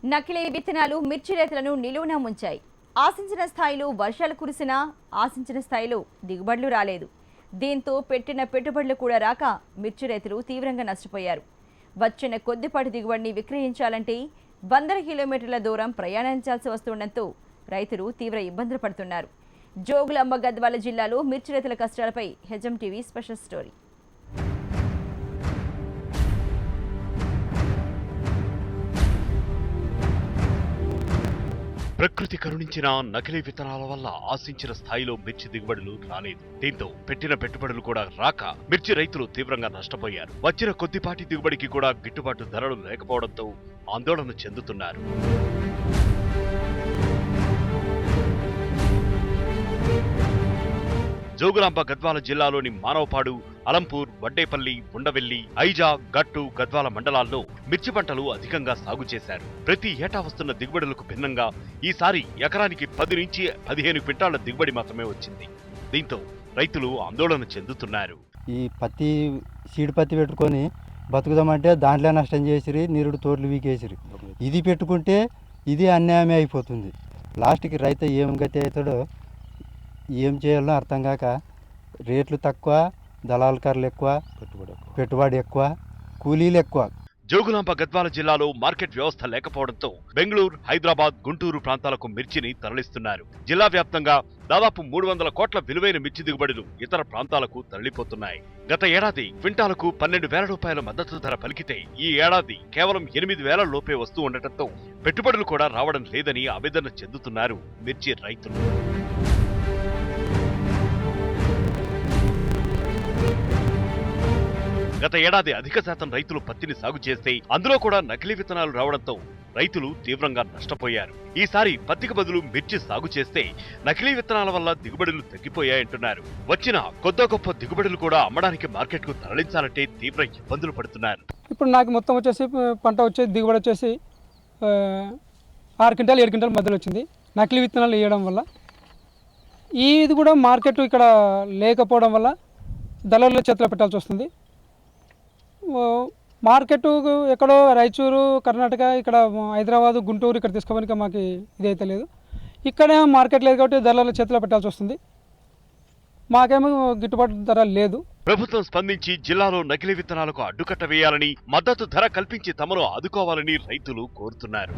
నకిలీ విత్తనాలు మిర్చి రైతులను నిలువున ముంచాయి. ఆశించిన స్థాయిలో వర్షాలు కురిసినా ఆశించిన స్థాయిలో దిగుబడులు రాలేదు. దీంతో పెట్టిన పెట్టుబడులు కూడా రాక మిర్చి రైతులు తీవ్రంగా నష్టపోయారు. వచ్చిన కొద్దిపాటి దిగుబడిని విక్రయించాలంటే వందల కిలోమీటర్ల దూరం ప్రయాణించాల్సి వస్తుండటంతో రైతులు తీవ్ర ఇబ్బందులు పడుతున్నారు. జోగులాంబ గద్వాల జిల్లాలో మిర్చి రైతుల కష్టాలపై హెచ్ఎం టీవీ స్పెషల్ స్టోరీ. ప్రకృతి కరుణించిన నకిలీ విత్తనాల వల్ల ఆశించిన స్థాయిలో మిర్చి దిగుబడులు రాలేదు. దీంతో పెట్టిన పెట్టుబడులు కూడా రాక మిర్చి రైతులు తీవ్రంగా నష్టపోయారు. వచ్చిన కొద్దిపాటి దిగుబడికి కూడా గిట్టుబాటు ధరలు లేకపోవడంతో ఆందోళన చెందుతున్నారు. జోగులాంబ గద్వాల జిల్లాలోని మానవపాడు, అలంపూర్, వడ్డేపల్లి, ఉండవెల్లి, ఐజా, గట్టు, గద్వాల మండలాల్లో మిర్చి పంటలు అధికంగా సాగు చేశారు. ప్రతి ఏటా వస్తున్న దిగుబడులకు భిన్నంగా ఈసారి ఎకరానికి 10 నుంచి 15 క్వింటాళ్ల దిగుబడి మాత్రమే వచ్చింది. దీంతో రైతులు ఆందోళన చెందుతున్నారు. ఈ సీడ్ పత్తి పెట్టుకొని బతుకుదామంటే దాంట్లో నష్టం చేసిరి, నీరుడు తోటలు వీకేసిరి. ఇది పెట్టుకుంటే ఇది అన్యాయమే అయిపోతుంది. లాస్ట్కి రైతు ఏం గతి అవుతాడో ఏం చేయాలో అర్థం కాక రేట్లు తక్కువ, దళాలకర్లు ఎక్కువ, పెట్టుబడి ఎక్కువ, కూలీలు ఎక్కువ. జోగులాంబ గద్వాల జిల్లాలో మార్కెట్ వ్యవస్థ లేకపోవడంతో బెంగళూరు, హైదరాబాద్, గుంటూరు ప్రాంతాలకు మిర్చిని తరలిస్తున్నారు. జిల్లా వ్యాప్తంగా దాదాపు 300 కోట్ల విలువైన మిర్చి దిగుబడులు ఇతర ప్రాంతాలకు తరలిపోతున్నాయి. గత ఏడాది క్వింటాలకు 12,000 రూపాయల మద్దతు ధర పలికితే ఈ ఏడాది కేవలం 8,000 లోపే వస్తూ ఉండటంతో పెట్టుబడులు కూడా రావడం లేదని ఆవేదన చెందుతున్నారు మిర్చి రైతులు. గత ఏడాది అధిక శాతం రైతులు పత్తిని సాగు చేస్తే అందులో కూడా నకిలీ విత్తనాలు రావడంతో రైతులు తీవ్రంగా నష్టపోయారు. ఈసారి పత్తికి బదులు మిర్చి సాగు చేస్తే నకిలీ విత్తనాల వల్ల దిగుబడులు తగ్గిపోయాయంటున్నారు. వచ్చిన కొద్ది గొప్ప దిగుబడులు కూడా అమ్మడానికి మార్కెట్కు తరలించాలంటే తీవ్ర ఇబ్బందులు పడుతున్నారు. ఇప్పుడు నాకు మొత్తం వచ్చేసి పంట వచ్చేసి దిగుబడి వచ్చేసి 6 క్వింటాలు 7 క్వింటాల మధ్యలో వచ్చింది. నకిలీ విత్తనాలు వేయడం వల్ల ఇది కూడా మార్కెట్ ఇక్కడ లేకపోవడం వల్ల దళారుల చేతిలో పెట్టాల్సి వస్తుంది. మార్కెట్ ఎక్కడో రాయచూరు, కర్ణాటక, ఇక్కడ హైదరాబాదు, గుంటూరు ఇక్కడ తీసుకోవడానికి మాకు ఇదైతే లేదు. ఇక్కడే మార్కెట్ లేదు కాబట్టి దళారుల చేతిలో పెట్టాల్సి వస్తుంది. మాకేమో గిట్టుబాటు ధర లేదు. ప్రభుత్వం స్పందించి జిల్లాలో నకిలీ విత్తనాలకు అడ్డుకట్ట వేయాలని, మద్దతు ధర కల్పించి తమను ఆదుకోవాలని రైతులు కోరుతున్నారు.